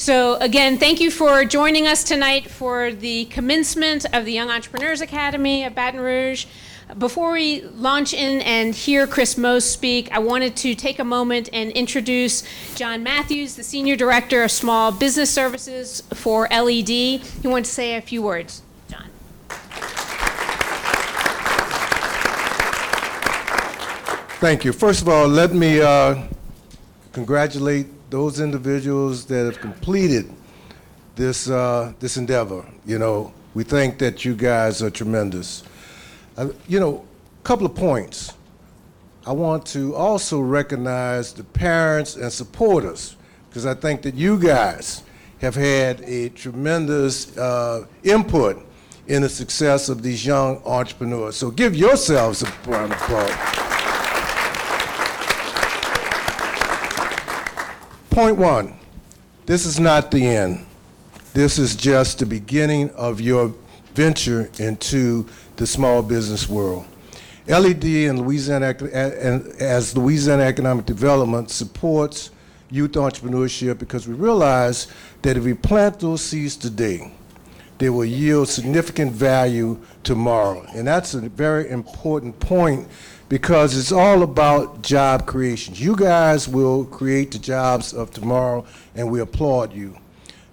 So again, thank you for joining us tonight for the commencement of the Young Entrepreneurs Academy of Baton Rouge. Before we launch in and hear Chris Meaux speak, I wanted to take a moment and introduce John Matthews, the Senior Director of Small Business Services for LED. He wants to say a few words. John. Thank you. First of all, let me congratulate those individuals that have completed this endeavor. You know, we think that you guys are tremendous. A couple of points. I want to also recognize the parents and supporters, because I think that you guys have had a tremendous input in the success of these young entrepreneurs. So give yourselves a round of applause. Point one, this is not the end. This is just the beginning of your venture into the small business world. LED and Louisiana Economic Development supports youth entrepreneurship because we realize that if we plant those seeds today, they will yield significant value tomorrow. And that's a very important point because it's all about job creation. You guys will create the jobs of tomorrow, and we applaud you.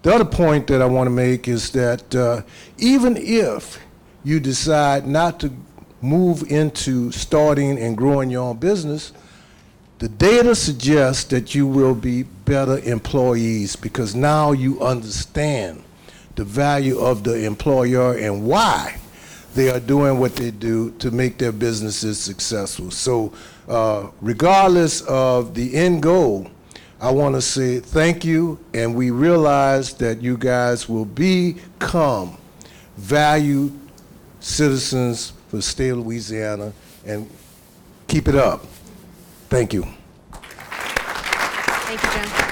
The other point that I want to make is that even if you decide not to move into starting and growing your own business, the data suggests that you will be better employees because now you understand the value of the employer and why they are doing what they do to make their businesses successful. So regardless of the end goal, I want to say thank you, and we realize that you guys will become valued citizens for the state of Louisiana, and keep it up. Thank you. Thank you, John.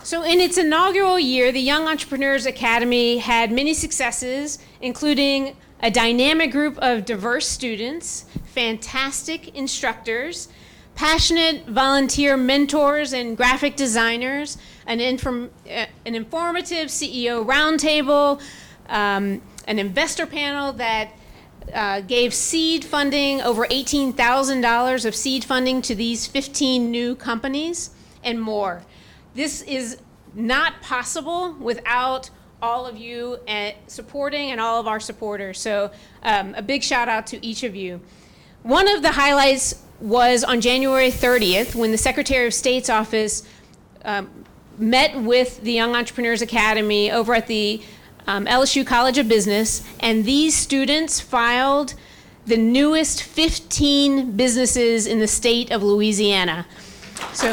So in its inaugural year, the Young Entrepreneurs Academy had many successes, including a dynamic group of diverse students, fantastic instructors, passionate volunteer mentors and graphic designers, an informative CEO roundtable, an investor panel that gave seed funding, over $18,000 of seed funding to these 15 new companies, and more. This is not possible without all of you supporting and all of our supporters. So a big shout out to each of you. One of the highlights was on January 30th when the Secretary of State's office met with the Young Entrepreneurs Academy over at the LSU College of Business, and these students filed the newest 15 businesses in the state of Louisiana. So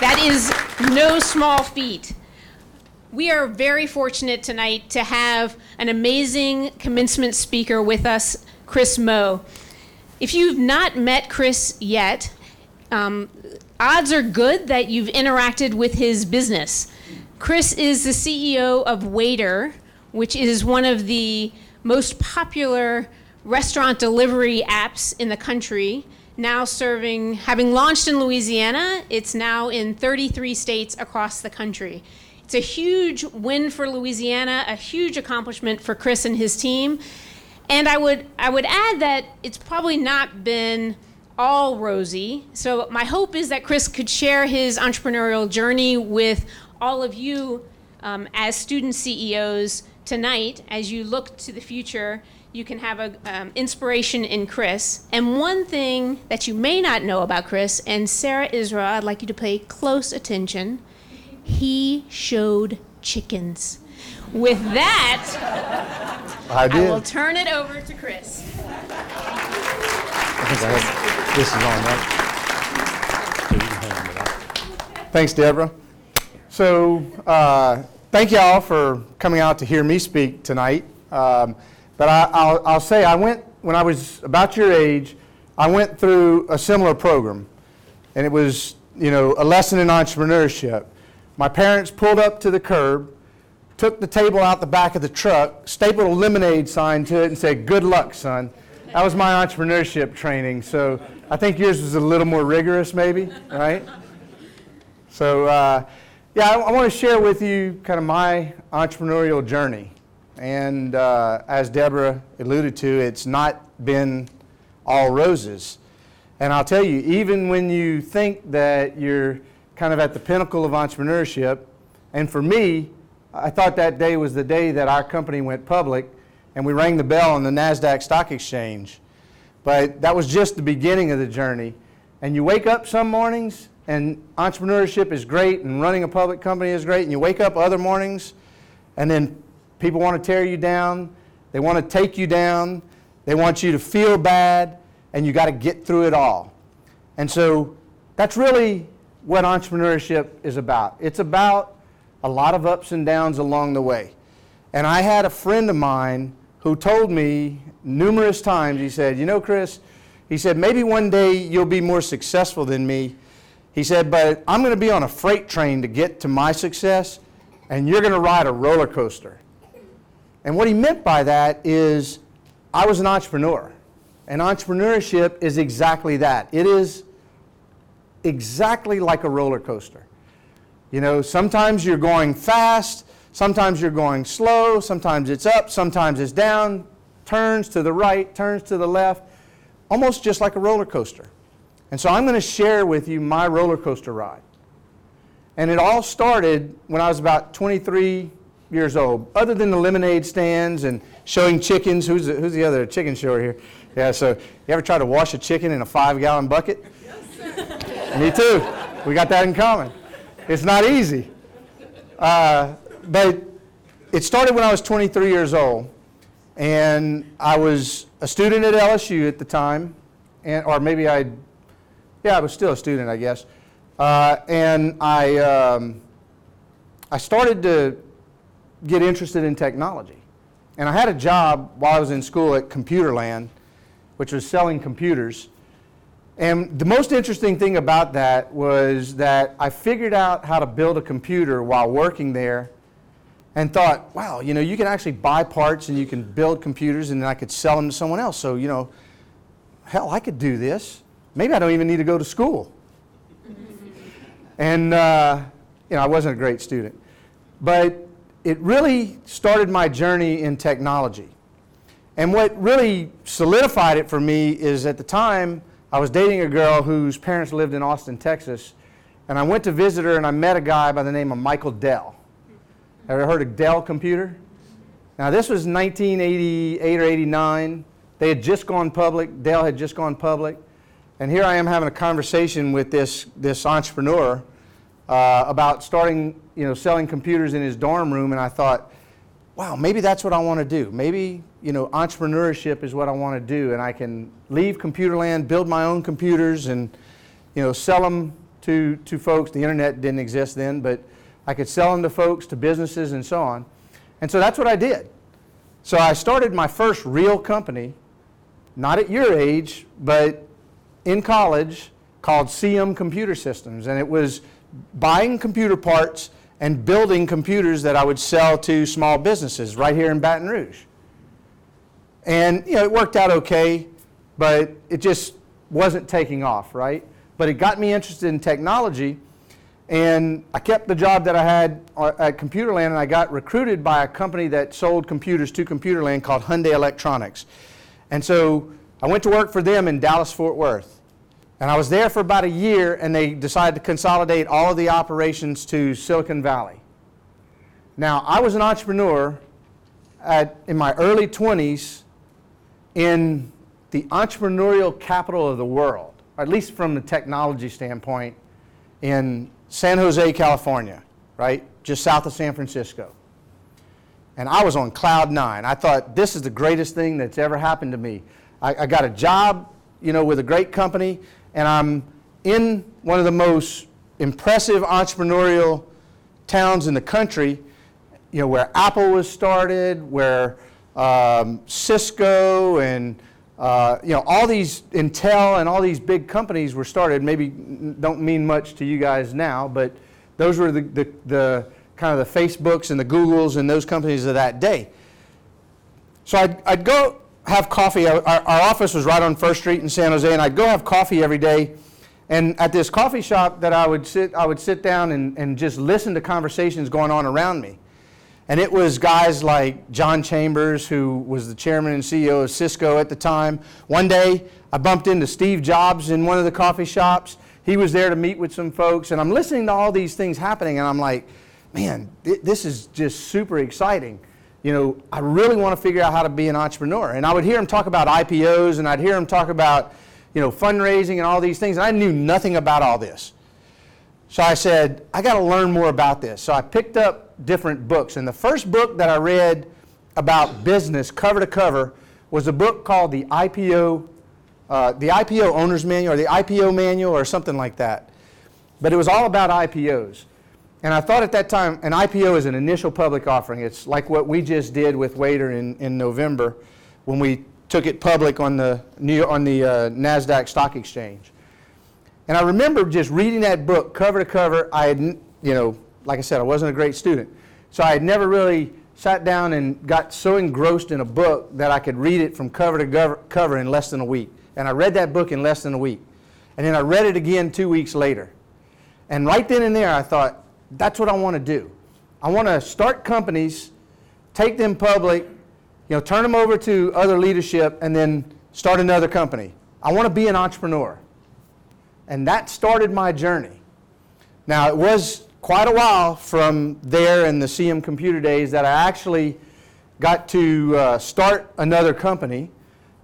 that is no small feat. We are very fortunate tonight to have an amazing commencement speaker with us, Chris Meaux. If you've not met Chris yet, odds are good that you've interacted with his business. Chris is the CEO of Waitr, which is one of the most popular restaurant delivery apps in the country, now having launched in Louisiana, it's now in 33 states across the country. It's a huge win for Louisiana, a huge accomplishment for Chris and his team. And I would add that it's probably not been all rosy. So my hope is that Chris could share his entrepreneurial journey with all of you as student CEOs tonight. As you look to the future, you can have an inspiration in Chris. And one thing that you may not know about Chris, and Sarah Israel, I'd like you to pay close attention. He showed chickens. With that, I will turn it over to Chris. I think this is on, right? Thanks, Deborah. So thank you all for coming out to hear me speak tonight. But I'll say when I was about your age, I went through a similar program. And it was, a lesson in entrepreneurship. My parents pulled up to the curb, took the table out the back of the truck, stapled a lemonade sign to it and said, "Good luck, son." That was my entrepreneurship training. So I think yours was a little more rigorous maybe, right? So, yeah, I want to share with you kind of my entrepreneurial journey. And as Deborah alluded to, it's not been all roses. And I'll tell you, even when you think that you're kind of at the pinnacle of entrepreneurship, and for me, I thought that day was the day that our company went public and we rang the bell on the NASDAQ Stock Exchange. But that was just the beginning of the journey. And you wake up some mornings and entrepreneurship is great and running a public company is great, and you wake up other mornings and then people want to tear you down, they want to take you down, they want you to feel bad, and you got to get through it all. And so that's really what entrepreneurship is about. It's about a lot of ups and downs along the way. And I had a friend of mine who told me numerous times, he said, you know, Chris, he said, maybe one day you'll be more successful than me. He said, but I'm going to be on a freight train to get to my success, and you're going to ride a roller coaster. And what he meant by that is I was an entrepreneur. And entrepreneurship is exactly that. It is exactly like a roller coaster. You know, sometimes you're going fast, sometimes you're going slow, sometimes it's up, sometimes it's down, turns to the right, turns to the left, almost just like a roller coaster. And so I'm going to share with you my roller coaster ride. And it all started when I was about 23 years old. Other than the lemonade stands and showing chickens, who's the other chicken shower here? Yeah, so you ever try to wash a chicken in a 5-gallon bucket? Yes. Me too. We got that in common. It's not easy. But it started when I was 23 years old. And I was a student at LSU at the time. Or maybe I was still a student, I guess. And I started to get interested in technology. And I had a job while I was in school at Computerland, which was selling computers. And the most interesting thing about that was that I figured out how to build a computer while working there and thought, wow, you know, you can actually buy parts and you can build computers and then I could sell them to someone else. So, you know, hell, I could do this. Maybe I don't even need to go to school. And, you know, I wasn't a great student. But it really started my journey in technology. And what really solidified it for me is at the time, I was dating a girl whose parents lived in Austin, Texas. And I went to visit her and I met a guy by the name of Michael Dell. Ever heard of Dell Computer? Now this was 1988 or 89. They had just gone public. Dell had just gone public. And here I am having a conversation with this entrepreneur about starting, you know, selling computers in his dorm room. And I thought, wow, maybe that's what I want to do. Maybe, you know, entrepreneurship is what I want to do. And I can leave Computerland, build my own computers and, you know, sell them to folks. The internet didn't exist then, but I could sell them to folks, to businesses and so on. And so that's what I did. So I started my first real company, not at your age, but in college, called CM Computer Systems. And it was buying computer parts and building computers that I would sell to small businesses right here in Baton Rouge. And, you know, it worked out okay, but it just wasn't taking off, right? But it got me interested in technology, and I kept the job that I had at Computerland, and I got recruited by a company that sold computers to Computerland called Hyundai Electronics. And so I went to work for them in Dallas, Fort Worth. And I was there for about a year, and they decided to consolidate all of the operations to Silicon Valley. Now, I was an entrepreneur in my early 20s in the entrepreneurial capital of the world, or at least from the technology standpoint, in San Jose, California, right? Just south of San Francisco. And I was on cloud nine. I thought, this is the greatest thing that's ever happened to me. I got a job, you know, with a great company, and I'm in one of the most impressive entrepreneurial towns in the country, you know, where Apple was started, where Cisco and you know, all these Intel and all these big companies were started. Maybe don't mean much to you guys now, but those were the kind of the Facebooks and the Googles and those companies of that day. So I'd go have coffee. Our office was right on First Street in San Jose, and I'd go have coffee every day And at this coffee shop that I would sit down and just listen to conversations going on around me. And it was guys like John Chambers, who was the chairman and CEO of Cisco at the time. One day, I bumped into Steve Jobs in one of the coffee shops. He was there to meet with some folks, and I'm listening to all these things happening, and I'm like, man, this is just super exciting. You know, I really want to figure out how to be an entrepreneur. And I would hear him talk about IPOs, and I'd hear him talk about, you know, fundraising and all these things, and I knew nothing about all this. So I said, I got to learn more about this. So I picked up different books, and the first book that I read about business, cover to cover, was a book called the IPO Owner's Manual, or the IPO Manual, or something like that. But it was all about IPOs. And I thought at that time, an IPO is an initial public offering. It's like what we just did with Waitr in November when we took it public on the NASDAQ Stock Exchange. And I remember just reading that book cover to cover. I had, you know, like I said, I wasn't a great student. So I had never really sat down and got so engrossed in a book that I could read it from cover to cover in less than a week. And I read that book in less than a week. And then I read it again 2 weeks later. And right then and there, I thought, that's what I want to do. I want to start companies, take them public, you know, turn them over to other leadership, and then start another company. I want to be an entrepreneur. And that started my journey. Now, it was quite a while from there in the CM Computer days that I actually got to start another company,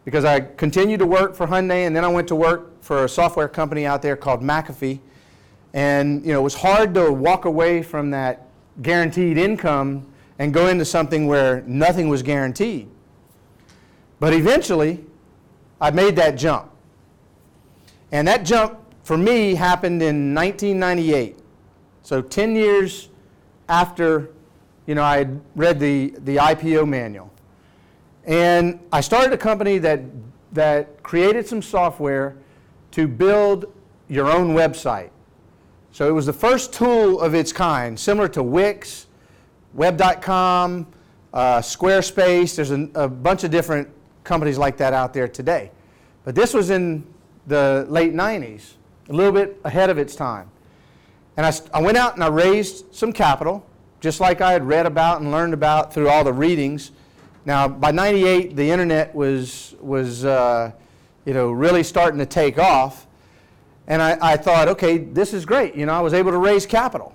because I continued to work for Hyundai, and then I went to work for a software company out there called McAfee. And you know, it was hard to walk away from that guaranteed income and go into something where nothing was guaranteed. But eventually, I made that jump. And that jump, for me, happened in 1998. So 10 years after, you know, I had read the IPO manual. And I started a company that created some software to build your own website. So it was the first tool of its kind, similar to Wix, Web.com, Squarespace. There's a bunch of different companies like that out there today. But this was in the late 90s, a little bit ahead of its time. And I went out and I raised some capital, just like I had read about and learned about through all the readings. Now, by 98, the internet was you know, really starting to take off. And I thought, okay, this is great. You know, I was able to raise capital.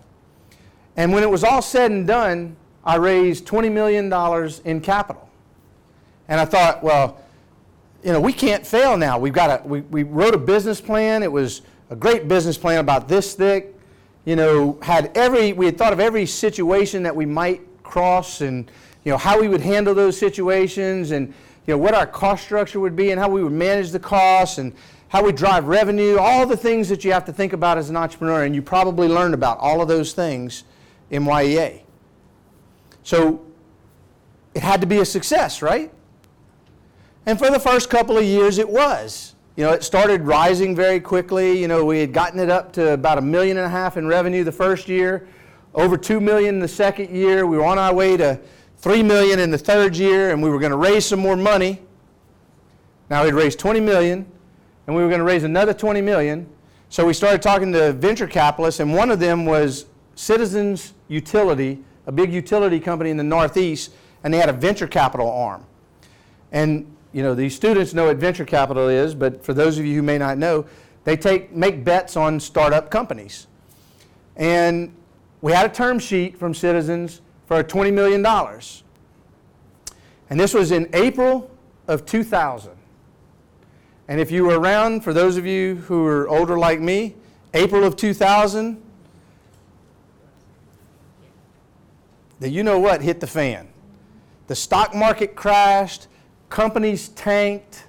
And when it was all said and done, I raised $20 million in capital. And I thought, well, you know, we can't fail now. We wrote a business plan. It was a great business plan about this thick. You know, we had thought of every situation that we might cross, and you know, how we would handle those situations, and you know, what our cost structure would be, and how we would manage the costs, and how we drive revenue, all the things that you have to think about as an entrepreneur, and you probably learned about all of those things in YEA. So it had to be a success, right? And for the first couple of years it was. You know, it started rising very quickly. You know, we had gotten it up to about $1.5 million in revenue the first year, over $2 million the second year. We were on our way to $3 million in the third year, and we were going to raise some more money. Now we'd raised $20 million. And we were going to raise another $20 million. So we started talking to venture capitalists, and one of them was Citizens Utility, a big utility company in the Northeast, and they had a venture capital arm. And you know, these students know what venture capital is, but for those of you who may not know, they make bets on startup companies. And we had a term sheet from Citizens for $20 million. And this was in April of 2000. And if you were around, for those of you who are older like me, April of 2000, then you know what hit the fan. The stock market crashed, companies tanked,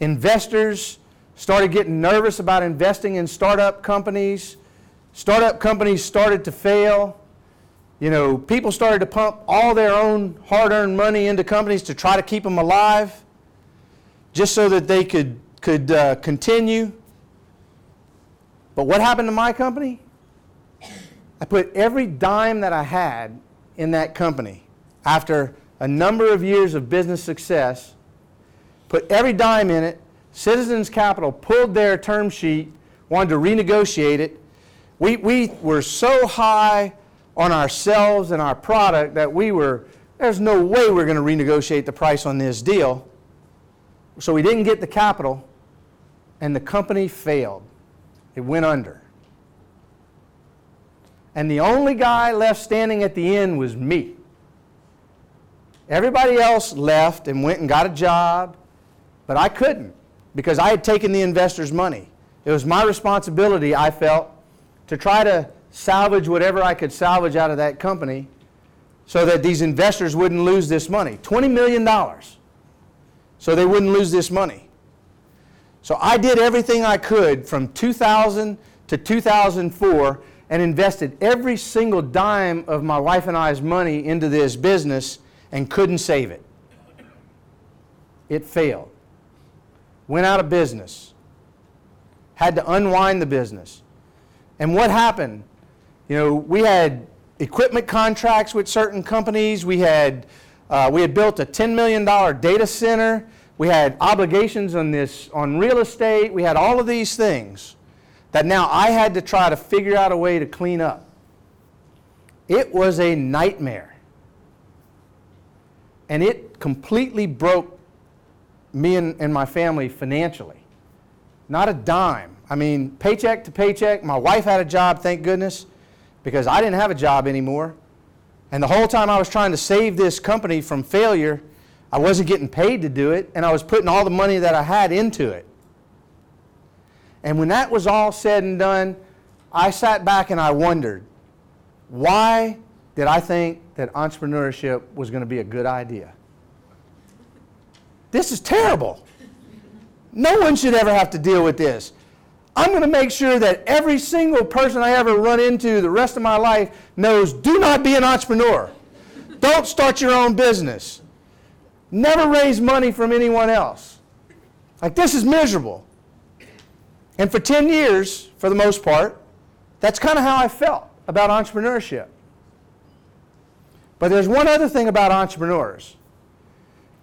investors started getting nervous about investing in startup companies started to fail. You know, people started to pump all their own hard-earned money into companies to try to keep them alive, just so that they could continue. But what happened to my company? I put every dime that I had in that company. After a number of years of business success, put every dime in it. Citizens Capital pulled their term sheet wanted to renegotiate it. We were so high on ourselves and our product that there's no way we're going to renegotiate the price on this deal. So we didn't get the capital, and the company failed. It went under. And the only guy left standing at the end was me. Everybody else left and went and got a job, but I couldn't because I had taken the investors' money. It was my responsibility, I felt, to try to salvage whatever I could salvage out of that company so that these investors wouldn't lose this money. $20 million. So they wouldn't lose this money. So I did everything I could from 2000 to 2004 and invested every single dime of my wife and I's money into this business and couldn't save it. It failed. Went out of business. Had to unwind the business. And what happened? We had equipment contracts with certain companies. We had built a $10 million data center. We had obligations on real estate. We had all of these things that now I had to try to figure out a way to clean up. It was a nightmare. And it completely broke me and my family financially. Not a dime. I mean, paycheck to paycheck. My wife had a job, thank goodness, because I didn't have a job anymore. And the whole time I was trying to save this company from failure, I wasn't getting paid to do it, and I was putting all the money that I had into it. And when that was all said and done, I sat back and I wondered, why did I think that entrepreneurship was going to be a good idea? This is terrible. No one should ever have to deal with this. I'm going to make sure that every single person I ever run into the rest of my life knows, do not be an entrepreneur. Don't start your own business. Never raise money from anyone else. Like, this is miserable. And for 10 years, for the most part, that's kind of how I felt about entrepreneurship. But there's one other thing about entrepreneurs.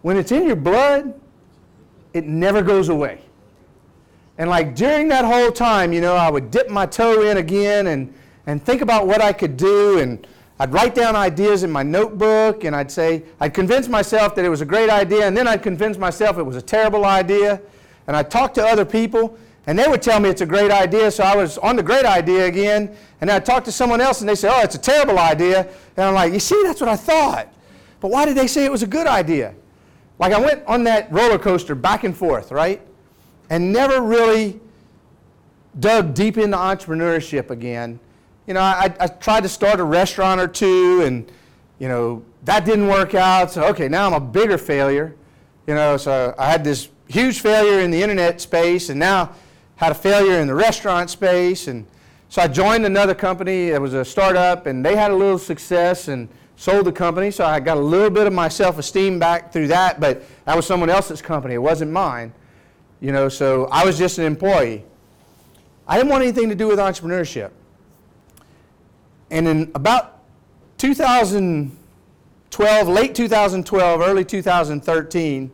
When it's in your blood, it never goes away. And like during that whole time, I would dip my toe in again and think about what I could do, and I'd write down ideas in my notebook, and I'd convince myself that it was a great idea, and then I'd convince myself it was a terrible idea, and I'd talk to other people, and they would tell me it's a great idea, so I was on the great idea again, and I'd talk to someone else, and they say, oh, it's a terrible idea, and I'm like, you see, that's what I thought. But why did they say it was a good idea? Like, I went on that roller coaster back and forth, right? And never really dug deep into entrepreneurship again. I tried to start a restaurant or two, and, that didn't work out. So, okay, now I'm a bigger failure. So I had this huge failure in the internet space, and now had a failure in the restaurant space. And so I joined another company. It was a startup, and they had a little success and sold the company. So I got a little bit of my self-esteem back through that, but that was someone else's company. It wasn't mine. So I was just an employee. I didn't want anything to do with entrepreneurship. And in about 2012, late 2012, early 2013,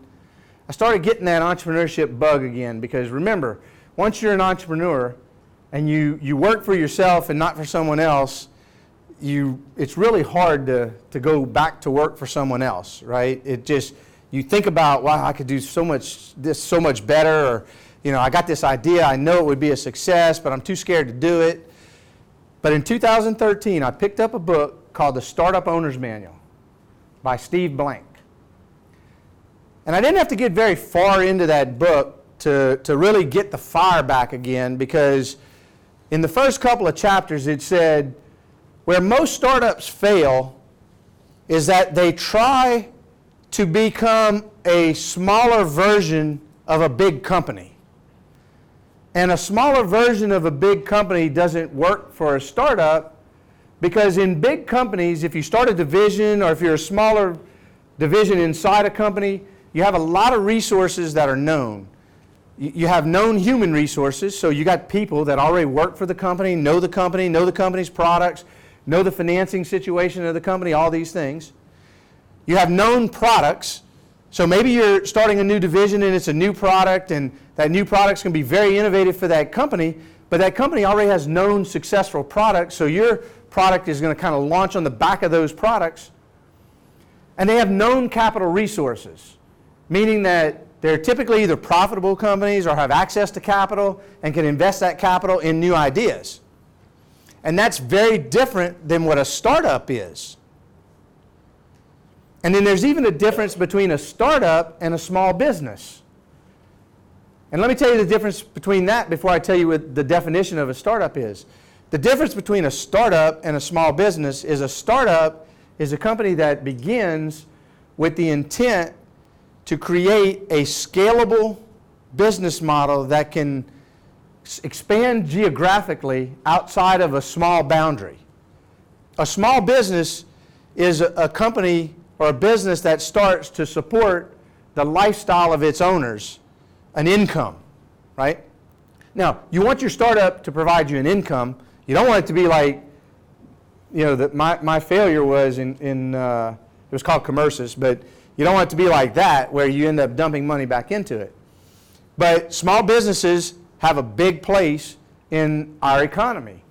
I started getting that entrepreneurship bug again, because remember, once you're an entrepreneur and you work for yourself and not for someone else, it's really hard to go back to work for someone else, right? You think about, wow, I could do so much better, or, I got this idea, I know it would be a success, but I'm too scared to do it. But in 2013, I picked up a book called The Startup Owner's Manual by Steve Blank. And I didn't have to get very far into that book to really get the fire back again, because in the first couple of chapters it said, where most startups fail is that they try to become a smaller version of a big company. And a smaller version of a big company doesn't work for a startup, because in big companies, if you start a division or if you're a smaller division inside a company, you have a lot of resources that are known. You have known human resources, so you got people that already work for the company, know the company's products, know the financing situation of the company, all these things. You have known products, so maybe you're starting a new division and it's a new product, and that new product's going to be very innovative for that company, but that company already has known successful products, so your product is going to kind of launch on the back of those products. And they have known capital resources, meaning that they're typically either profitable companies or have access to capital and can invest that capital in new ideas. And that's very different than what a startup is. And then there's even a difference between a startup and a small business. And let me tell you the difference between that before I tell you what the definition of a startup is. The difference between a startup and a small business is a startup is a company that begins with the intent to create a scalable business model that can expand geographically outside of a small boundary. A small business is a company or a business that starts to support the lifestyle of its owners, an income, right? Now, you want your startup to provide you an income. You don't want it to be like, you know, that my failure was it was called Commercis, but you don't want it to be like that where you end up dumping money back into it. But small businesses have a big place in our economy.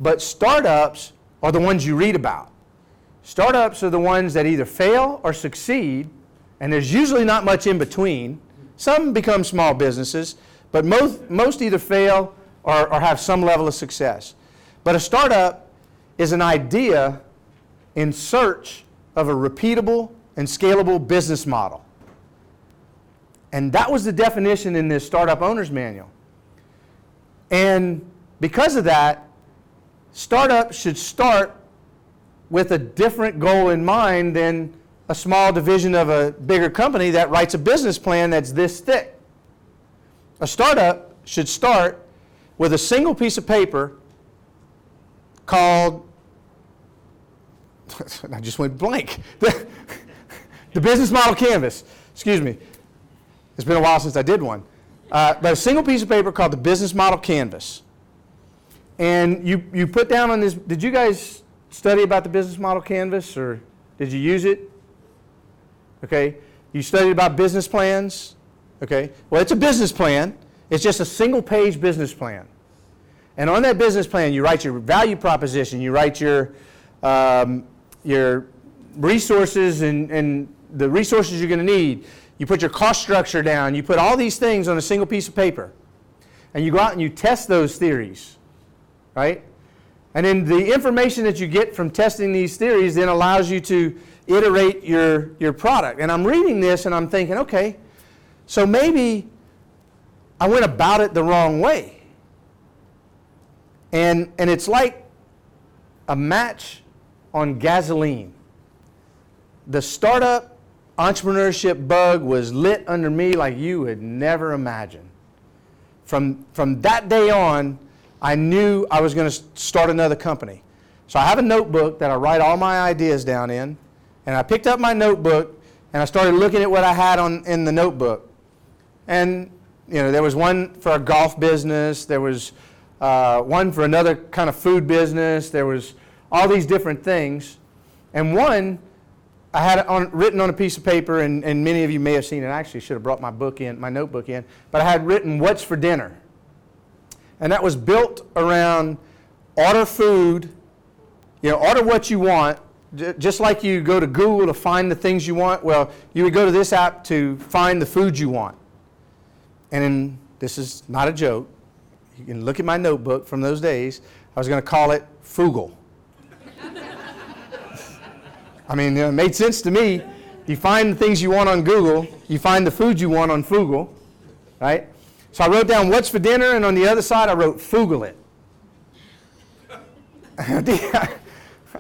But startups are the ones you read about. Startups are the ones that either fail or succeed, and there's usually not much in between. Some become small businesses, but most either fail or have some level of success. But a startup is an idea in search of a repeatable and scalable business model. And that was the definition in this Startup Owner's Manual. And because of that, startups should start with a different goal in mind than a small division of a bigger company that writes a business plan that's this thick. A startup should start with a single piece of paper called, I just went blank, the business model canvas. Excuse me. It's been a while since I did one. But a single piece of paper called the business model canvas. And you put down on this, did you guys study about the business model canvas, or did you use it? Okay. You studied about business plans? Okay. Well, it's a business plan. It's just a single page business plan. And on that business plan, you write your value proposition, you write your resources and the resources you're going to need. You put your cost structure down. You put all these things on a single piece of paper. And you go out and you test those theories, right? And then the information that you get from testing these theories then allows you to iterate your product. And I'm reading this and I'm thinking, okay, so maybe I went about it the wrong way. And it's like a match on gasoline. The startup entrepreneurship bug was lit under me like you would never imagine. From that day on, I knew I was going to start another company. So I have a notebook that I write all my ideas down in, and I picked up my notebook and I started looking at what I had in the notebook. And there was one for a golf business, there was one for another kind of food business, there was all these different things. And one I had it written on a piece of paper, and many of you may have seen it. I actually should have brought my notebook in, but I had written, "What's for dinner?" And that was built around order food, order what you want, just like you go to Google to find the things you want. Well, you would go to this app to find the food you want. And this is not a joke. You can look at my notebook from those days. I was going to call it Fugle. I mean, it made sense to me. You find the things you want on Google, you find the food you want on Fugle, right? So I wrote down "What's for dinner," and on the other side I wrote "Fugle it."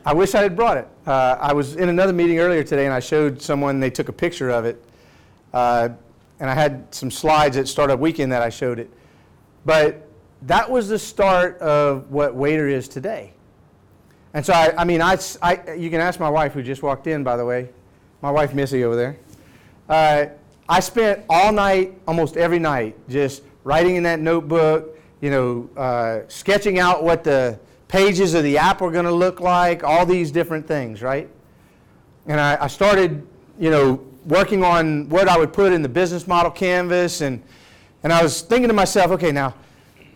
I wish I had brought it. I was in another meeting earlier today and I showed someone, they took a picture of it. And I had some slides at Startup Weekend that I showed it. But that was the start of what Waitr is today. And so, you can ask my wife, who just walked in, by the way, my wife Missy over there. I spent all night, almost every night, just writing in that notebook, sketching out what the pages of the app were going to look like, all these different things, right? And I started, working on what I would put in the business model canvas, and I was thinking to myself, okay, now,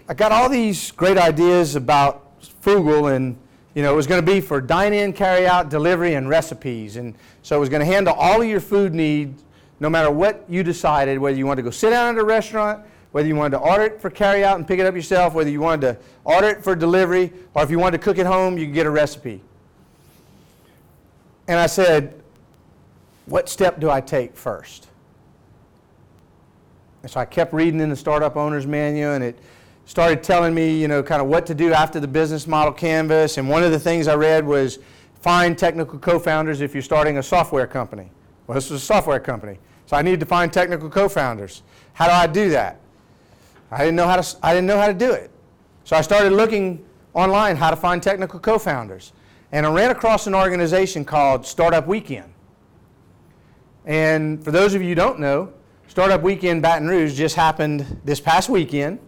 I got all these great ideas about frugal, and it was going to be for dine-in, carry-out, delivery, and recipes. And so it was going to handle all of your food needs, no matter what you decided, whether you wanted to go sit down at a restaurant, whether you wanted to order it for carry-out and pick it up yourself, whether you wanted to order it for delivery, or if you wanted to cook at home, you could get a recipe. And I said, what step do I take first? And so I kept reading in the Startup Owner's Manual, and it started telling me, kind of what to do after the business model canvas. And one of the things I read was find technical co-founders if you're starting a software company. Well, this was a software company, so I needed to find technical co-founders. How do I do that? I didn't know how to do it. So I started looking online how to find technical co-founders. And I ran across an organization called Startup Weekend. And for those of you who don't know, Startup Weekend Baton Rouge just happened this past weekend.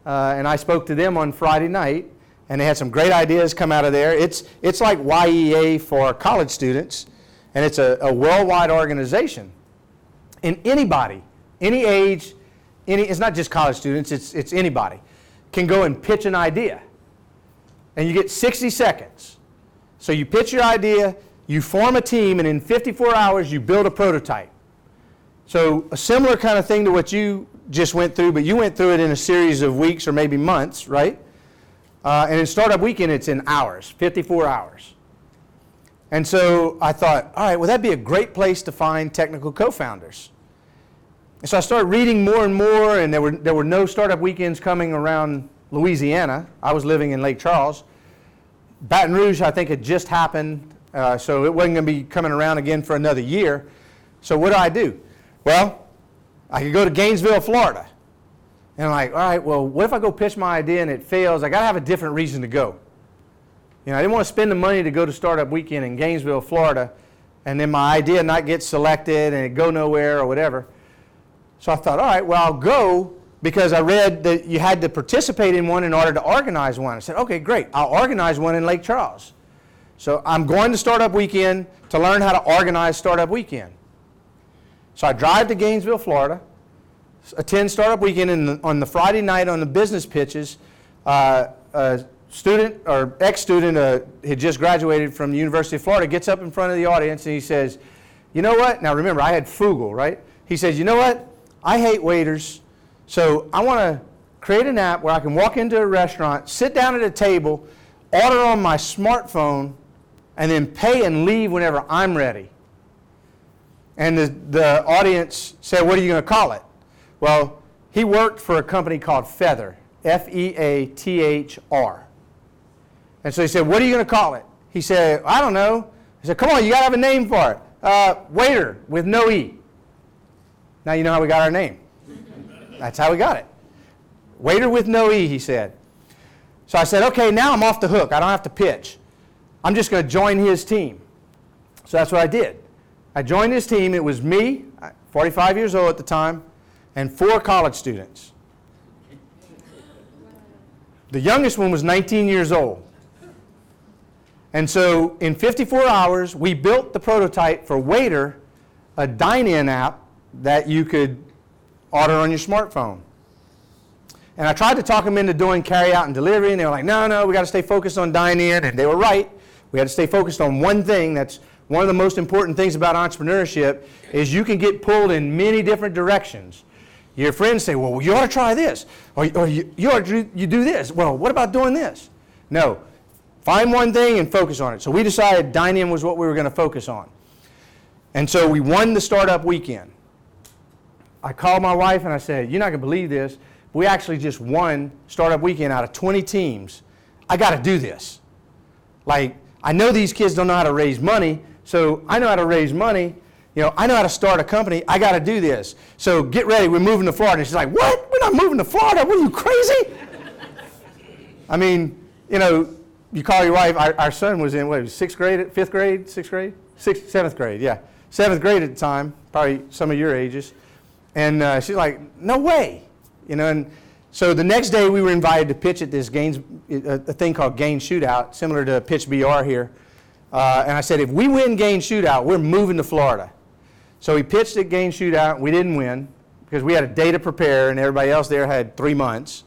And I spoke to them on Friday night, and they had some great ideas come out of there. It's like YEA for college students, and it's a worldwide organization. And anybody, any age, it's not just college students, it's anybody, can go and pitch an idea. And you get 60 seconds. So you pitch your idea, you form a team, and in 54 hours you build a prototype. So a similar kind of thing to what you just went through, but you went through it in a series of weeks or maybe months, right? And in Startup Weekend, it's in hours, 54 hours. And so I thought, all right, well, that'd be a great place to find technical co-founders. And so I started reading more and more, and there were no Startup Weekends coming around Louisiana. I was living in Lake Charles. Baton Rouge, I think, had just happened, so it wasn't going to be coming around again for another year. So what do? Well, I could go to Gainesville, Florida. And I'm like, all right, well, what if I go pitch my idea and it fails? I got to have a different reason to go. I didn't want to spend the money to go to Startup Weekend in Gainesville, Florida, and then my idea not get selected and it go nowhere or whatever. So I thought, all right, well, I'll go because I read that you had to participate in one in order to organize one. I said, okay, great. I'll organize one in Lake Charles. So I'm going to Startup Weekend to learn how to organize Startup Weekend. So I drive to Gainesville, Florida, attend Startup Weekend, and on the Friday night on the business pitches, a student or ex-student had just graduated from the University of Florida, gets up in front of the audience and he says, you know what? Now remember, I had frugal, right? He says, you know what? I hate waiters, so I want to create an app where I can walk into a restaurant, sit down at a table, order on my smartphone, and then pay and leave whenever I'm ready. And the audience said, what are you going to call it? Well, he worked for a company called Feather, F-E-A-T-H-R. And so he said, what are you going to call it? He said, I don't know. I said, come on, you got to have a name for it. Waitr with no E. Now you know how we got our name. That's how we got it. Waitr with no E, he said. So I said, okay, now I'm off the hook. I don't have to pitch. I'm just going to join his team. So that's what I did. I joined his team. It was me, 45 years old at the time, and 4 college students. The youngest one was 19 years old. And so in 54 hours, we built the prototype for Waitr, a dine-in app that you could order on your smartphone. And I tried to talk them into doing carry-out and delivery, and they were like, no, we got to stay focused on dine-in. And they were right. We had to stay focused on one thing. That's one of the most important things about entrepreneurship is you can get pulled in many different directions. Your friends say, well, you ought to try this, or you ought to do this. Well, what about doing this? No. Find one thing and focus on it. So we decided dine-in was what we were going to focus on. And so we won the Startup Weekend. I called my wife and I said, you're not going to believe this. We actually just won Startup Weekend out of 20 teams. I got to do this. Like, I know these kids don't know how to raise money, so I know how to raise money. I know how to start a company. I got to do this. So get ready. We're moving to Florida. And she's like, what? We're not moving to Florida. What, are you crazy? I mean, you call your wife. Our son was in, 6th grade, 5th grade, 6th grade? 7th grade, yeah. 7th grade at the time, probably some of your ages. And she's like, no way. And so the next day we were invited to pitch at this a thing called Gain Shootout, similar to Pitch BR here. And I said, if we win Gain Shootout, we're moving to Florida. So we pitched at Gain Shootout. We didn't win because we had a day to prepare and everybody else there had 3 months.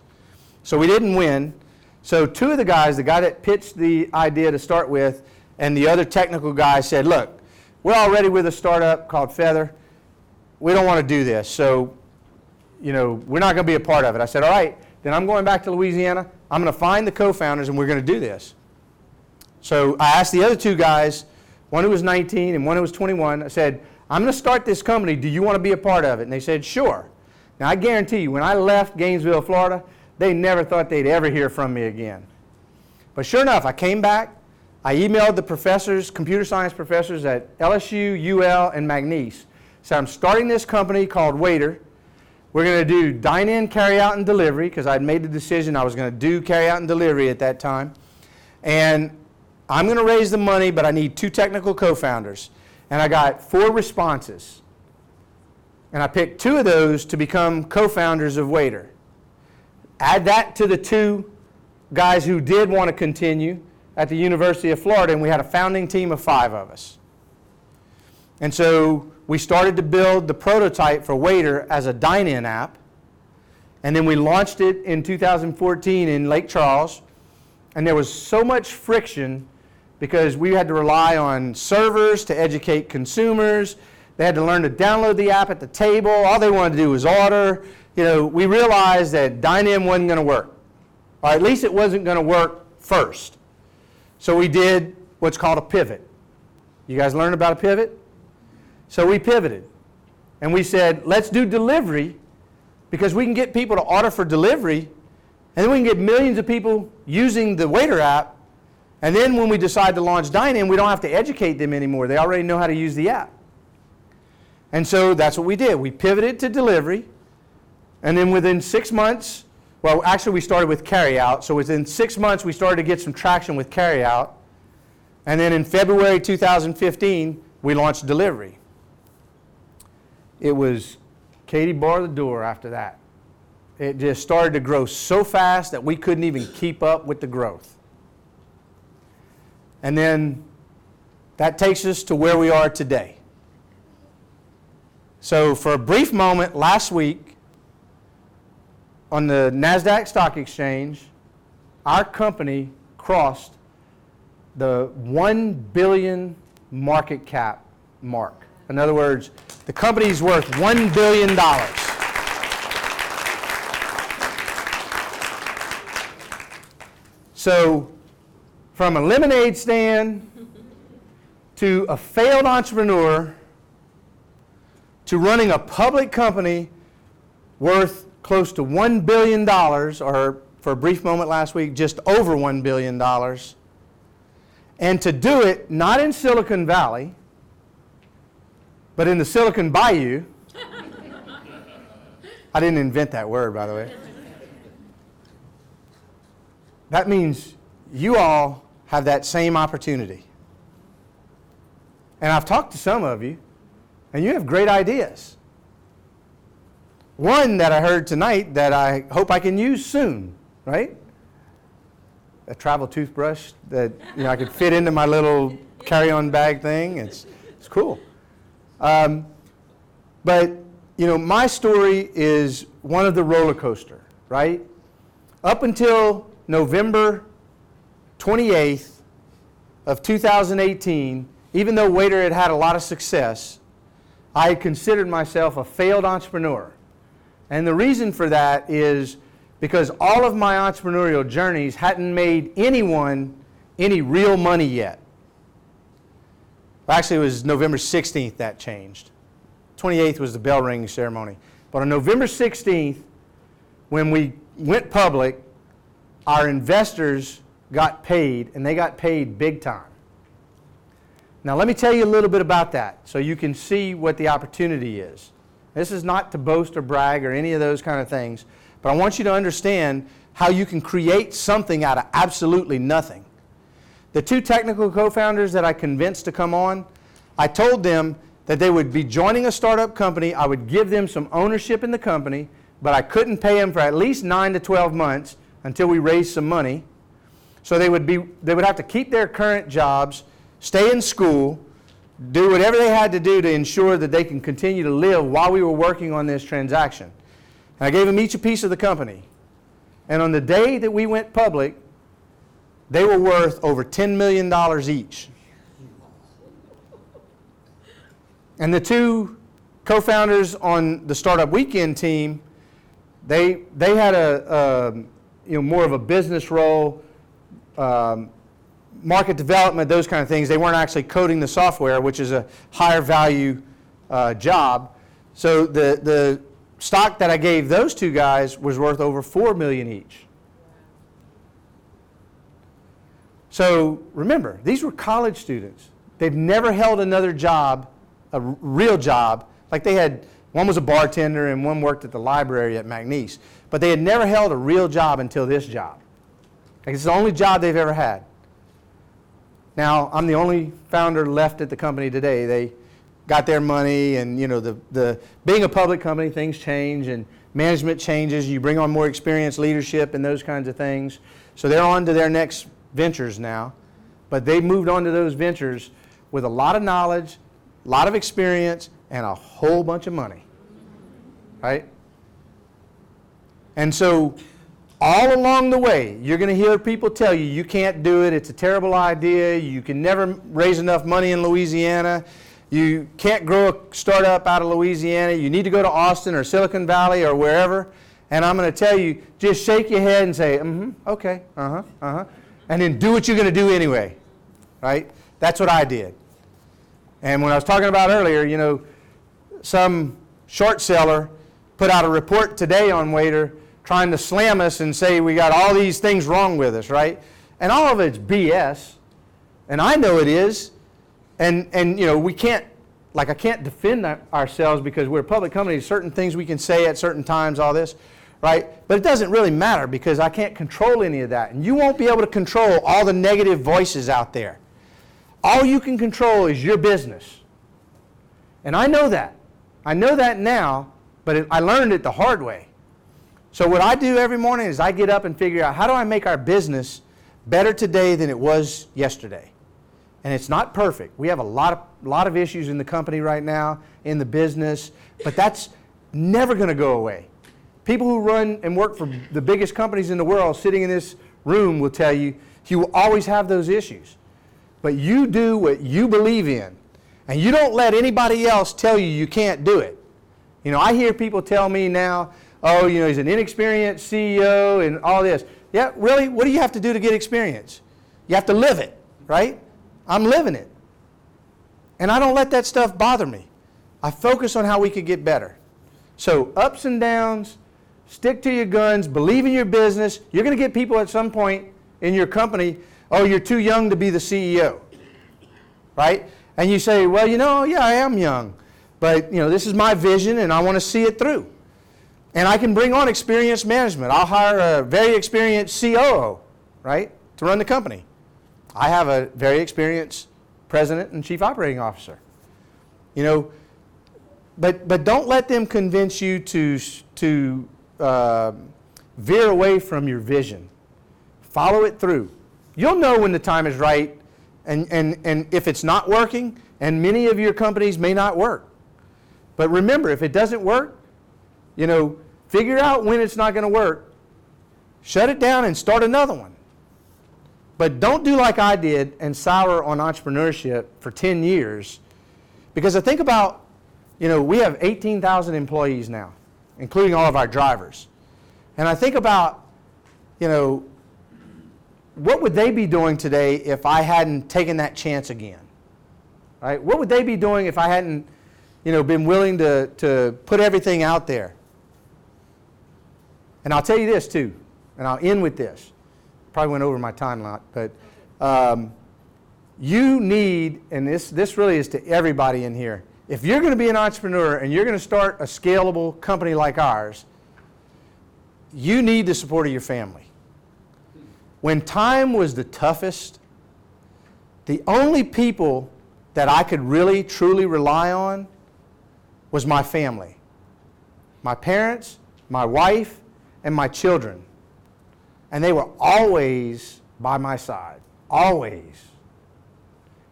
So we didn't win. So two of the guys, the guy that pitched the idea to start with, and the other technical guy said, look, we're already with a startup called Feather. We don't want to do this. So, we're not going to be a part of it. I said, all right, then I'm going back to Louisiana. I'm going to find the co-founders, and we're going to do this. So I asked the other two guys, one who was 19 and one who was 21, I said, I'm going to start this company. Do you want to be a part of it? And they said, sure. Now, I guarantee you, when I left Gainesville, Florida, they never thought they'd ever hear from me again. But sure enough, I came back. I emailed the professors, computer science professors at LSU, UL, and McNeese. Said, I'm starting this company called Waitr. We're going to do dine-in, carry-out, and delivery, because I'd made the decision I was going to do carry-out and delivery at that time. And I'm going to raise the money, but I need 2 technical co-founders. And I got 4 responses. And I picked 2 of those to become co-founders of Waitr. Add that to the 2 guys who did want to continue at the University of Florida, and we had a founding team of 5 of us. And so we started to build the prototype for Waitr as a dine-in app, and then we launched it in 2014 in Lake Charles, and there was so much friction because we had to rely on servers to educate consumers. They had to learn to download the app at the table. All they wanted to do was order. We realized that dine-in wasn't going to work, or at least it wasn't going to work first. So we did what's called a pivot. You guys learned about a pivot? So we pivoted, and we said, let's do delivery, because we can get people to order for delivery, and then we can get millions of people using the Waitr app, and then when we decide to launch dine-in, we don't have to educate them anymore. They already know how to use the app. And so that's what we did. We pivoted to delivery, and then within 6 months, well, actually we started with carry-out, so within 6 months we started to get some traction with carry-out, and then in February 2015, we launched delivery. It was Katie bar the door after that. It just started to grow so fast that we couldn't even keep up with the growth. And then that takes us to where we are today. So for a brief moment last week on the NASDAQ Stock Exchange, our company crossed the 1 billion market cap mark. In other words, the company's worth $1 billion. So, from a lemonade stand to a failed entrepreneur to running a public company worth close to $1 billion, or for a brief moment last week, just over $1 billion, and to do it not in Silicon Valley, but in the Silicon Bayou. I didn't invent that word, by the way. That means you all have that same opportunity. And I've talked to some of you, and you have great ideas. One that I heard tonight that I hope I can use soon, right? A travel toothbrush that I could fit into my little carry-on bag thing. It's cool. But my story is one of the roller coaster, right? Up until November 28th of 2018, even though Waitr had had a lot of success, I had considered myself a failed entrepreneur. And the reason for that is because all of my entrepreneurial journeys hadn't made anyone any real money yet. Actually, it was November 16th that changed. 28th was the bell ringing ceremony. But on November 16th, when we went public, our investors got paid, and they got paid big time. Now, let me tell you a little bit about that so you can see what the opportunity is. This is not to boast or brag or any of those kind of things, but I want you to understand how you can create something out of absolutely nothing. The 2 technical co-founders that I convinced to come on, I told them that they would be joining a startup company. I would give them some ownership in the company, but I couldn't pay them for at least 9 to 12 months until we raised some money. So they would have to keep their current jobs, stay in school, do whatever they had to do to ensure that they can continue to live while we were working on this transaction. And I gave them each a piece of the company. And on the day that we went public, they were worth over $10 million each. And the two co-founders on the Startup Weekend team, they had a more of a business role, market development, those kind of things. They weren't actually coding the software, which is a higher value job. So the stock that I gave those two guys was worth over $4 million each. So remember, these were college students. They've never held another job, a real job. Like they had, one was a bartender and one worked at the library at McNeese. But they had never held a real job until this job. Like it's the only job they've ever had. Now, I'm the only founder left at the company today. They got their money, and the being a public company, things change and management changes. You bring on more experienced leadership and those kinds of things. So they're on to their next ventures now. But they moved on to those ventures with a lot of knowledge, a lot of experience, and a whole bunch of money. Right? And so all along the way, you're going to hear people tell you, you can't do it, it's a terrible idea, you can never raise enough money in Louisiana, you can't grow a startup out of Louisiana, you need to go to Austin or Silicon Valley or wherever. And I'm going to tell you, just shake your head and say, okay, and then do what you're going to do anyway. Right? That's what I did. And when I was talking about earlier, some short seller put out a report today on Waitr trying to slam us and say we got all these things wrong with us, right? And all of it's BS. And I know it is. And we can't, I can't defend ourselves because we're a public company. Certain things we can say at certain times, all this, right? But it doesn't really matter because I can't control any of that. And you won't be able to control all the negative voices out there. All you can control is your business. And I know that. I know that now, but I learned it the hard way. So what I do every morning is I get up and figure out how do I make our business better today than it was yesterday. And it's not perfect. We have a lot of issues in the company right now, in the business, but that's never going to go away. People who run and work for the biggest companies in the world sitting in this room will tell you, you will always have those issues. But you do what you believe in, and you don't let anybody else tell you you can't do it. I hear people tell me now, oh, he's an inexperienced CEO and all this. Yeah, really? What do you have to do to get experience? You have to live it, right? I'm living it. And I don't let that stuff bother me. I focus on how we could get better. So ups and downs, stick to your guns, believe in your business. You're going to get people at some point in your company, oh, you're too young to be the CEO, right? And you say, well, yeah, I am young. But, this is my vision and I want to see it through. And I can bring on experienced management. I'll hire a very experienced COO, right, to run the company. I have a very experienced president and chief operating officer. But don't let them convince you to veer away from your vision. Follow it through. You'll know when the time is right and if it's not working, and many of your companies may not work. But remember, if it doesn't work, figure out when it's not going to work, shut it down and start another one. But don't do like I did and sour on entrepreneurship for 10 years. Because I think about, we have 18,000 employees now, including all of our drivers. And I think about, what would they be doing today if I hadn't taken that chance again? Right? What would they be doing if I hadn't, been willing to put everything out there? And I'll tell you this too, and I'll end with this. Probably went over my time a lot, but you need, and this really is to everybody in here, if you're going to be an entrepreneur and you're going to start a scalable company like ours, you need the support of your family. When time was the toughest, the only people that I could really, truly rely on was my family. My parents, my wife, and my children. And they were always by my side, always.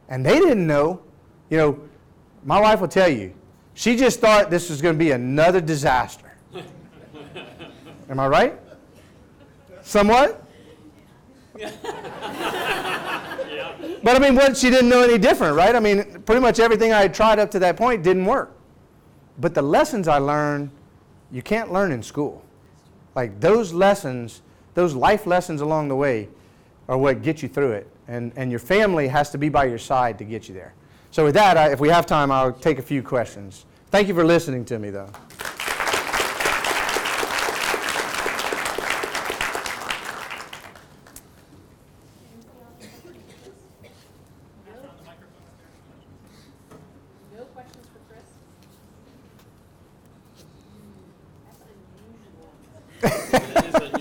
And they didn't know, my wife will tell you, she just thought this was going to be another disaster. Am I right? Somewhat? But I mean, she didn't know any different, right? I mean, pretty much everything I had tried up to that point didn't work. But the lessons I learned, you can't learn in school. Like those lessons, those life lessons along the way are what get you through it. And your family has to be by your side to get you there. So with that, if we have time, I'll take a few questions. Thank you for listening to me, though. No questions for Chris?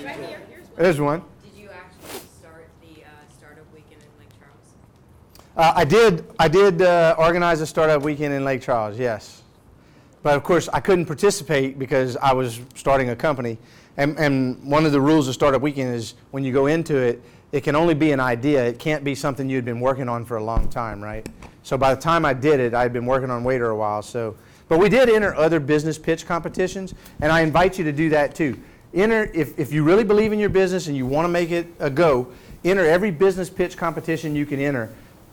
Right here, here's one. There's one. Did you actually start the startup weekend in Lake Charles? I did organize a startup weekend in Lake Charles, yes. But of course, I couldn't participate because I was starting a company. And one of the rules of startup weekend is when you go into it, it can only be an idea. It can't be something you'd been working on for a long time, right? So by the time I did it, I'd been working on Waitr a while. But we did enter other business pitch competitions, and I invite you to do that too. Enter, if you really believe in your business and you want to make it a go, enter every business pitch competition you can enter,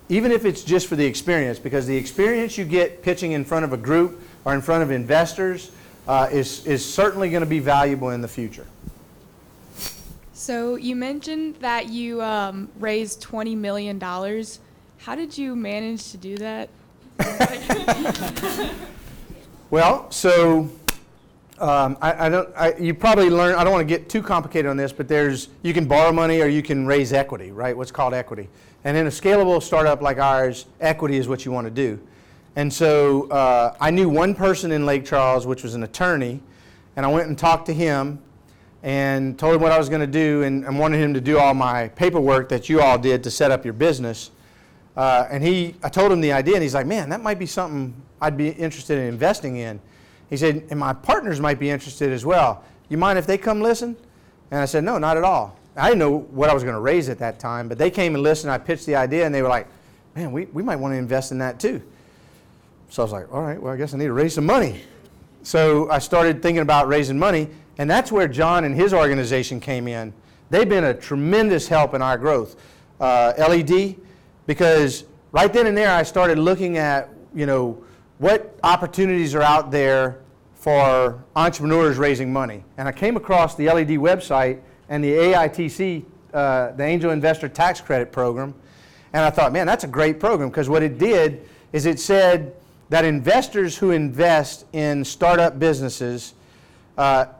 even if it's just for the experience, because the experience you get pitching in front of a group or in front of investors is certainly going to be valuable in the future. So you mentioned that you raised $20 million. How did you manage to do that? Well, so you probably learn, I don't want to get too complicated on this, but you can borrow money or you can raise equity, right? What's called equity. And in a scalable startup like ours, equity is what you want to do. And so I knew one person in Lake Charles, which was an attorney, and I went and talked to him and told him what I was going to do and wanted him to do all my paperwork that you all did to set up your business. I told him the idea, and he's like, man, that might be something I'd be interested in investing in. He said, and my partners might be interested as well. You mind if they come listen? And I said, no, not at all. I didn't know what I was going to raise at that time, but they came and listened. I pitched the idea, and they were like, man, we might want to invest in that too. So I was like, all right, well, I guess I need to raise some money. So I started thinking about raising money, and that's where John and his organization came in. They've been a tremendous help in our growth. LED, because right then and there I started looking at, what opportunities are out there for entrepreneurs raising money. And I came across the LED website and the AITC, the Angel Investor Tax Credit Program. And I thought, man, that's a great program, because what it did is it said that investors who invest in startup businesses,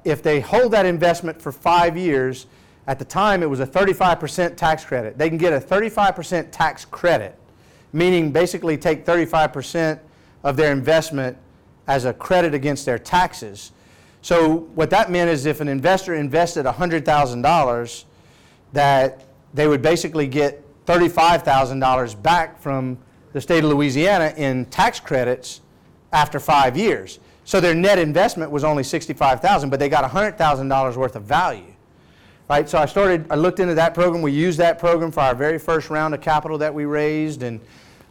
if they hold that investment for 5 years, at the time it was a 35% tax credit. They can get a 35% tax credit, meaning basically take 35% of their investment as a credit against their taxes. So what that meant is if an investor invested $100,000, that they would basically get $35,000 back from the state of Louisiana in tax credits after 5 years. So their net investment was only $65,000, but they got $100,000 worth of value. Right? So I looked into that program. We used that program for our very first round of capital that we raised, and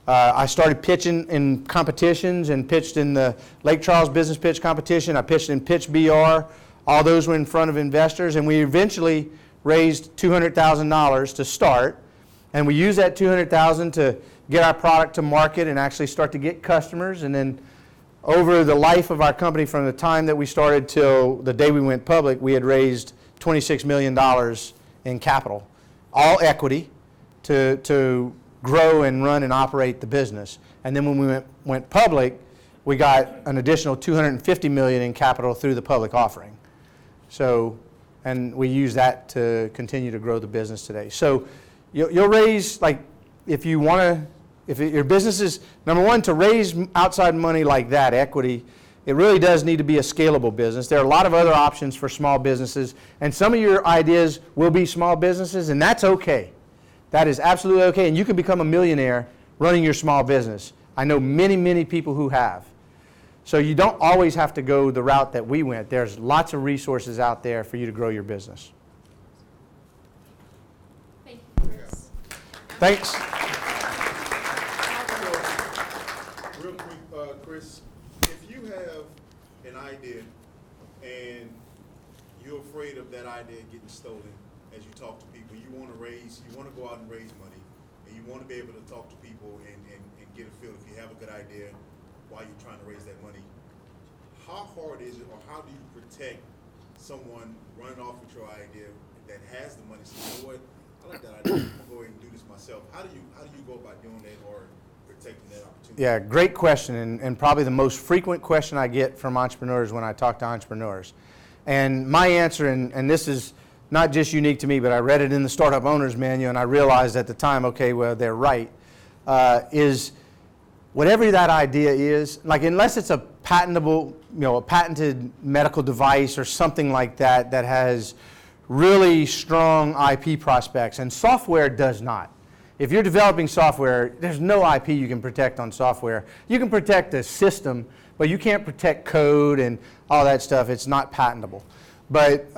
I started pitching in competitions and pitched in the Lake Charles Business Pitch Competition. I pitched in Pitch BR. All those were in front of investors, and we eventually raised $200,000 to start. And we used that $200,000 to get our product to market and actually start to get customers. And then over the life of our company, from the time that we started till the day we went public, we had raised $26 million in capital, all equity, to grow and run and operate the business. And then when we went public, we got an additional $250 million in capital through the public offering. So, and we use that to continue to grow the business today. So you'll raise, like, if you want to, if your business is, number one, to raise outside money like that, equity, it really does need to be a scalable business. There are a lot of other options for small businesses, and some of your ideas will be small businesses, and that's okay. That is absolutely okay, and you can become a millionaire running your small business. I know many, many people who have. So you don't always have to go the route that we went. There's lots of resources out there for you to grow your business. Thank you, Chris. Thanks. Real quick, Chris, if you have an idea and you're afraid of that idea getting stolen as you talk to people, you want to go out and raise money, and you want to be able to talk to people and get a feel if you have a good idea while you're trying to raise that money. How hard is it, or how do you protect someone running off with your idea that has the money? So you know what, I like that idea. I'm gonna go ahead and do this myself. How do you go about doing that or protecting that opportunity? Yeah, great question, and probably the most frequent question I get from entrepreneurs when I talk to entrepreneurs. And my answer, and this is not just unique to me, but I read it in the Startup Owner's Manual, and I realized at the time, okay, well, they're right, is whatever that idea is, like unless it's a patentable, a patented medical device or something like that that has really strong IP prospects, and software does not. If you're developing software, there's no IP you can protect on software. You can protect the system, but you can't protect code and all that stuff. It's not patentable. But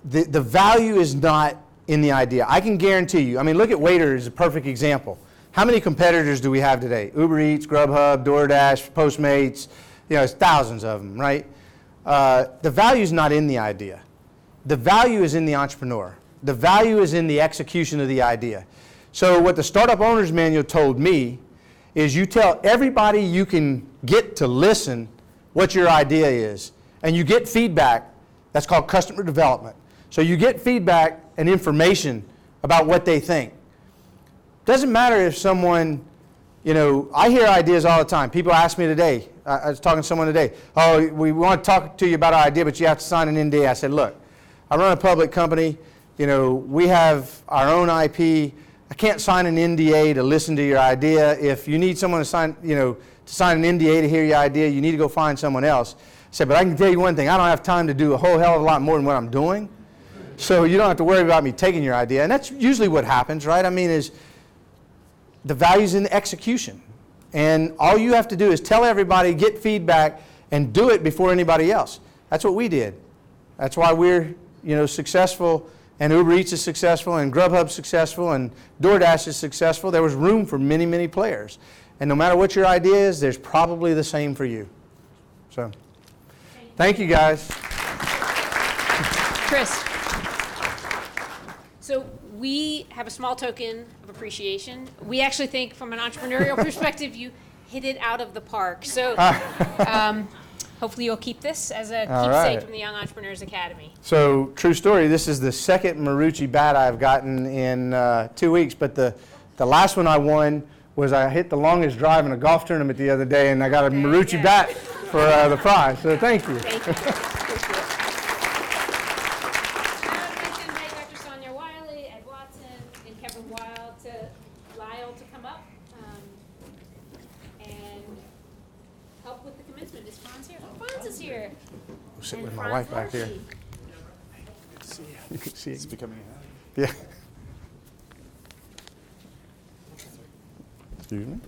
the value is not in the idea. I can guarantee you, I mean, look at Waitr as a perfect example. How many competitors do we have today? Uber Eats, Grubhub, DoorDash, Postmates, it's thousands of them, right? The value is not in the idea. The value is in the entrepreneur. The value is in the execution of the idea. So what the Startup Owner's Manual told me is you tell everybody you can get to listen what your idea is, and you get feedback. That's called customer development. So you get feedback and information about what they think. Doesn't matter if someone, I hear ideas all the time. People ask me today, I was talking to someone today, oh, we want to talk to you about our idea, but you have to sign an NDA. I said, look, I run a public company, we have our own IP. I can't sign an NDA to listen to your idea. If you need someone to sign, to sign an NDA to hear your idea, you need to go find someone else. I said, but I can tell you one thing, I don't have time to do a whole hell of a lot more than what I'm doing. So you don't have to worry about me taking your idea. And that's usually what happens, right? I mean, is the value's in the execution. And all you have to do is tell everybody, get feedback, and do it before anybody else. That's what we did. That's why we're, successful, and Uber Eats is successful, and Grubhub's successful, and DoorDash is successful. There was room for many, many players. And no matter what your idea is, there's probably the same for you. So, thank you guys. Chris. So we have a small token of appreciation. We actually think from an entrepreneurial perspective, you hit it out of the park. So hopefully you'll keep this as a keepsake from the Young Entrepreneurs Academy. So true story, this is the second Marucci bat I've gotten in 2 weeks, but the last one I won was I hit the longest drive in a golf tournament the other day, and I got a Marucci bat for the prize. So thank you. Thank you. Appreciate it. Sit with my wife back here. You can see it. It's becoming a habit. Yeah. Excuse me?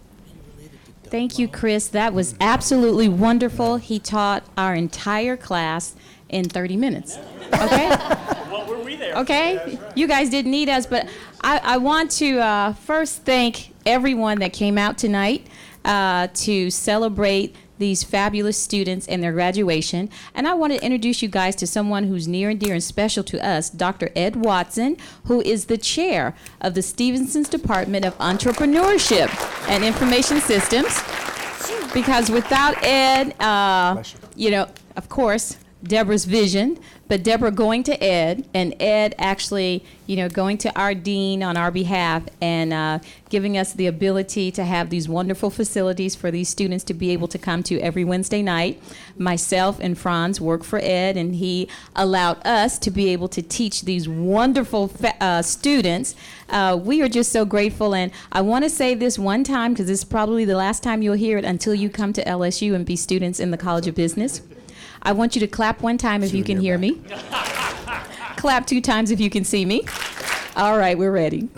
Thank you, Chris. That was absolutely wonderful. He taught our entire class in 30 minutes. Okay? Well, were we there? Okay? You guys didn't need us, but I want to first thank everyone that came out tonight to celebrate these fabulous students and their graduation. And I want to introduce you guys to someone who's near and dear and special to us, Dr. Ed Watson, who is the chair of the Stevenson's Department of Entrepreneurship and Information Systems. Because without Ed, of course, Deborah's vision, but Deborah going to Ed, and Ed actually, going to our dean on our behalf and giving us the ability to have these wonderful facilities for these students to be able to come to every Wednesday night. Myself and Franz work for Ed, and he allowed us to be able to teach these wonderful students. We are just so grateful, and I want to say this one time, because this is probably the last time you'll hear it until you come to LSU and be students in the College of Business. I want you to clap one time if you can hear me. Clap 2 times if you can see me. All right, we're ready.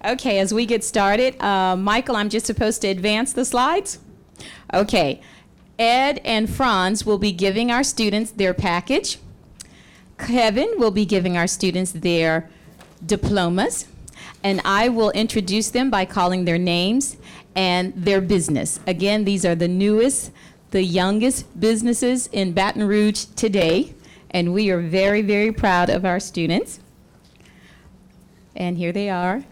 Okay, as we get started, Michael, I'm just supposed to advance the slides? Okay. Ed and Franz will be giving our students their package. Kevin will be giving our students their diplomas. And I will introduce them by calling their names and their business. Again, these are the newest, the youngest businesses in Baton Rouge today, And we are very, very proud of our students. And here they are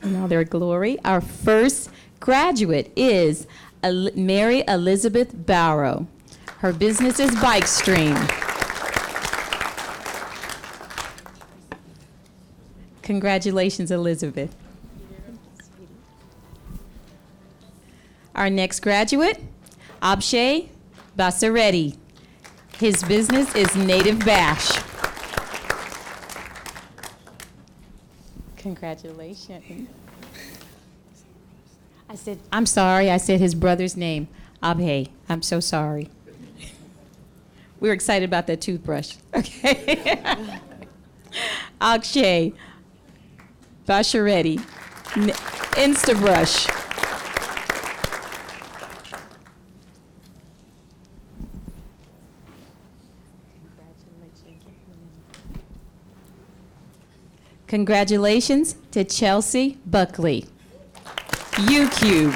in all their glory. Our first graduate is Mary Elizabeth Barrow. Her business is Bike Stream. Congratulations, Elizabeth. Our next graduate, Abshay Basaretti. His business is Native Bash. Congratulations. I'm sorry, I said his brother's name, Abhay. I'm so sorry. We were excited about that toothbrush. Okay. Akshay Basharetti, Instabrush. Congratulations to Chelsea Buckley, UCube.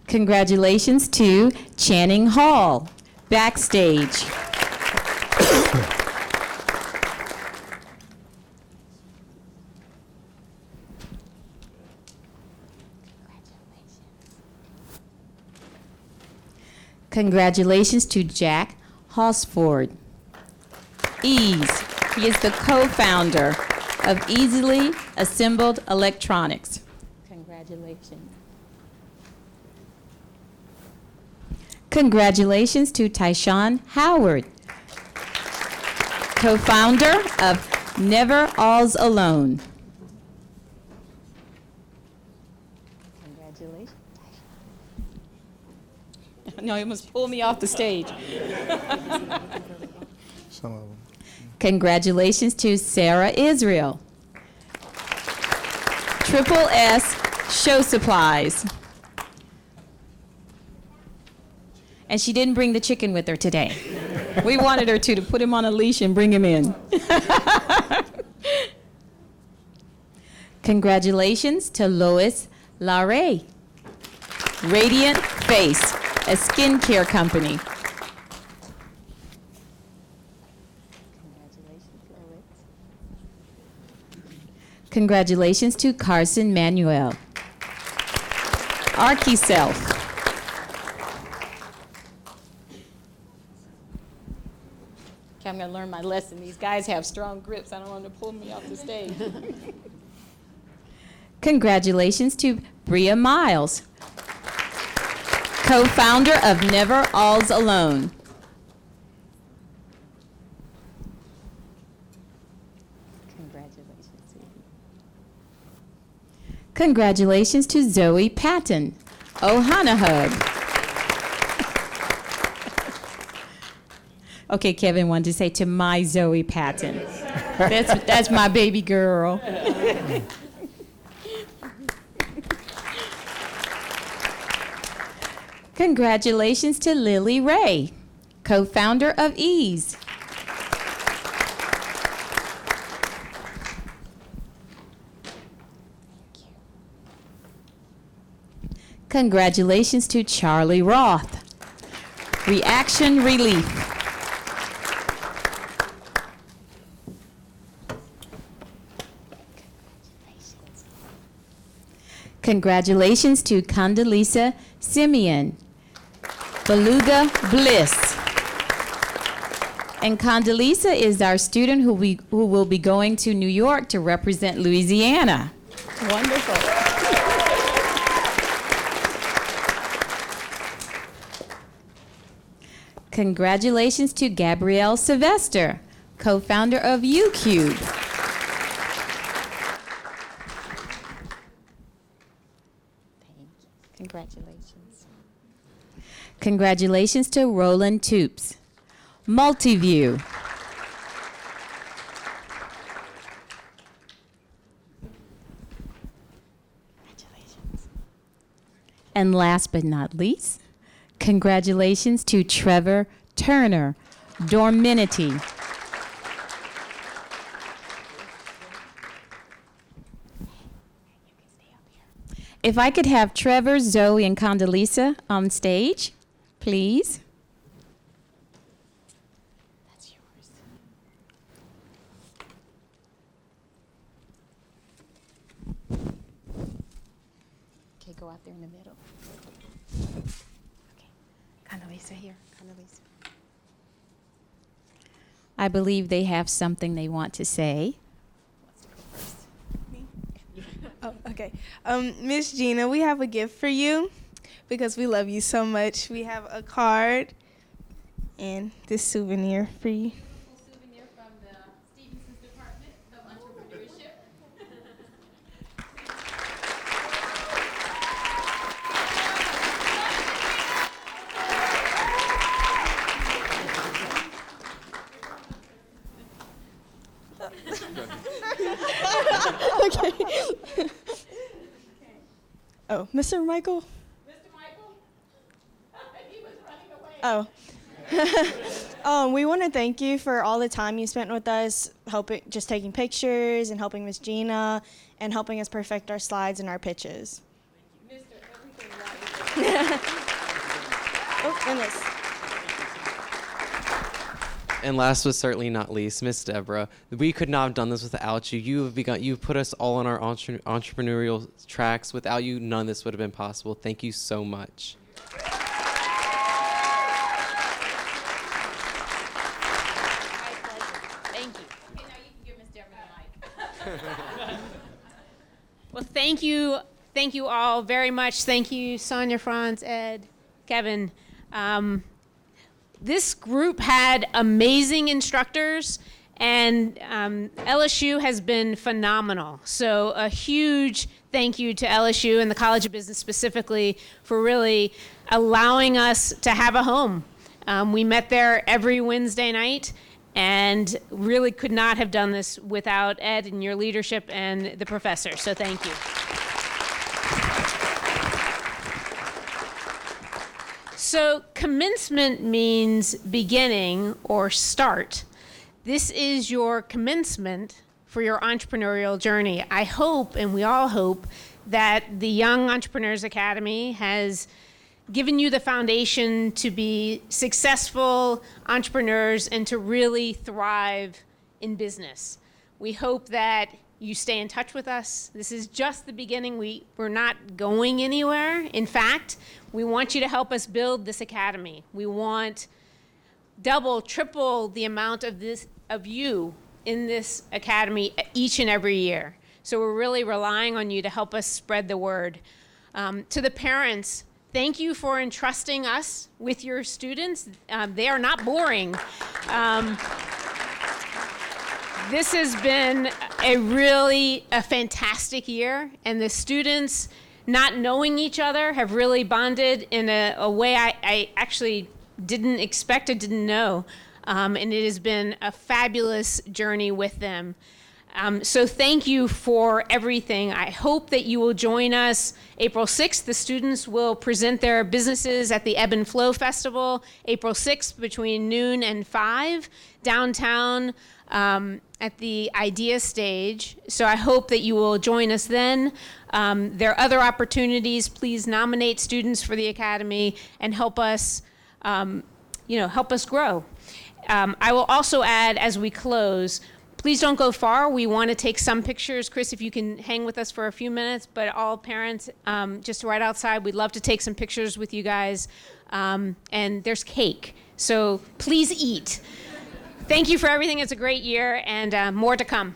Congratulations to Channing Hall, Backstage. Congratulations to Jack Hosford, Ease. He is the co-founder of Easily Assembled Electronics. Congratulations. Congratulations to Tyshawn Howard, co-founder of Never All's Alone. Congratulations. No, he must pull me off the stage. Some of them. Congratulations to Sarah Israel, Triple S Show Supplies. And she didn't bring the chicken with her today. We wanted her to put him on a leash and bring him in. Congratulations to Lois Larray, Radiant Face, a skincare company. Congratulations to Carson Manuel, ArchiSelf. Okay, I'm going to learn my lesson. These guys have strong grips. I don't want them to pull me off the stage. Congratulations to Bria Miles, co-founder of Never All's Alone. Congratulations, sweetie. Congratulations to Zoe Patton, Ohana Hub. Okay, Kevin wanted to say to my Zoe Patton. That's my baby girl. Congratulations to Lily Ray, co-founder of Ease. Congratulations to Charlie Roth, Reaction Relief. Congratulations to Condoleezza Simeon, Beluga Bliss. And Condoleezza is our student who will be going to New York to represent Louisiana. Wonderful. Congratulations to Gabrielle Sylvester, co-founder of UCube. Congratulations. Congratulations to Roland Toops, Multiview. Congratulations. And last but not least, congratulations to Trevor Turner, Dorminity. If I could have Trevor, Zoe, and Condoleezza on stage, please. That's yours. Okay, go out there in the middle. Okay, Condoleezza here, Condoleezza. I believe they have something they want to say. Oh, okay. Miss Gina, we have a gift for you because we love you so much. We have a card and this souvenir for you. Souvenir from the Stevenson's Department of Entrepreneurship. Oh, Mr. Michael? Mr. Michael? He was running away. Oh. We want to thank you for all the time you spent with us, just taking pictures and helping Miss Gina and helping us perfect our slides and our pitches. Mr. Everything Right. Oh, and this. And last but certainly not least, Miss Deborah, we could not have done this without you. You've put us all on our entrepreneurial tracks. Without you, none of this would have been possible. Thank you so much. My pleasure. Thank you. Okay, now you can give Miss Deborah the mic. Well, thank you all very much. Thank you, Sonia, Franz, Ed, Kevin. This group had amazing instructors, and LSU has been phenomenal. So a huge thank you to LSU and the College of Business specifically for really allowing us to have a home. We met there every Wednesday night and really could not have done this without Ed and your leadership and the professor. So thank you. So commencement means beginning or start. This is your commencement for your entrepreneurial journey. I hope, and we all hope, that the Young Entrepreneurs Academy has given you the foundation to be successful entrepreneurs and to really thrive in business. We hope that you stay in touch with us. This is just the beginning. We're not going anywhere. In fact, we want you to help us build this academy. We want double, triple the amount of you in this academy each and every year. So we're really relying on you to help us spread the word. To the parents, thank you for entrusting us with your students. They are not boring. This has been a fantastic year, and the students, not knowing each other, have really bonded in a way I actually didn't expect or didn't know. And it has been a fabulous journey with them. So thank you for everything. I hope that you will join us April 6th. The students will present their businesses at the Ebb and Flow Festival, April 6th between noon and 5 downtown at the Idea Stage. So I hope that you will join us then. There are other opportunities. Please nominate students for the Academy and help us, help us grow. I will also add as we close, please don't go far. We want to take some pictures. Chris, if you can hang with us for a few minutes, but all parents, just right outside, we'd love to take some pictures with you guys. And there's cake, so please eat. Thank you for everything. It's a great year, and more to come.